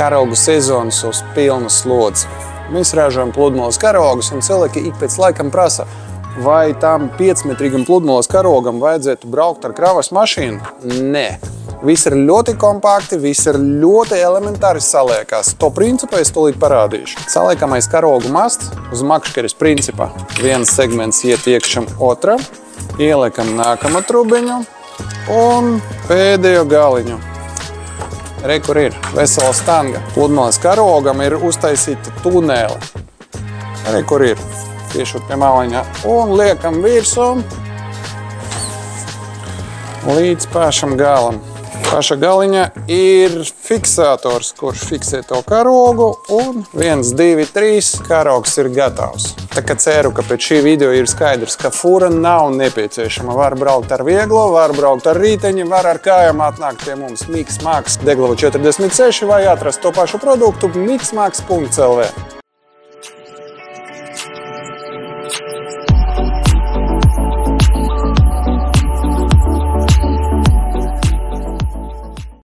karogu sezonas uz pilnu slodzi. Mēs ražojam pludmales karogus, un cilvēki ik pēc laikam prasa, vai tam 5-metrīgam pludmales karogam vajadzētu braukt ar kravas mašīnu? Nē. Viss ir ļoti kompakti, viss ir ļoti elementāri saliekās. To principu es tūlīt parādīšu. Saliekamais karogu masts uz makškeres principā. Viens segments iet iekšam otra, ieliekam nākamo trubiņu un pēdējo galiņu. Re, kur ir vesela stanga. Pludmales karogam ir uztaisīta tunēle. Re, kur ir. Tieši pie maliņā. Un liekam virsū līdz pašam galam. Paša galiņā ir fiksators, kurš fiksē to karogu, un 1, 2, 3 karogs ir gatavs. Tā kā ceru, ka pēc šī video ir skaidrs, ka fura nav nepieciešama. Var braukt ar vieglo, var braukt ar rīteņi, var ar kājām atnākt pie mums Mixmax Deglava 46 vai atrast to pašu produktu mixmax.lv.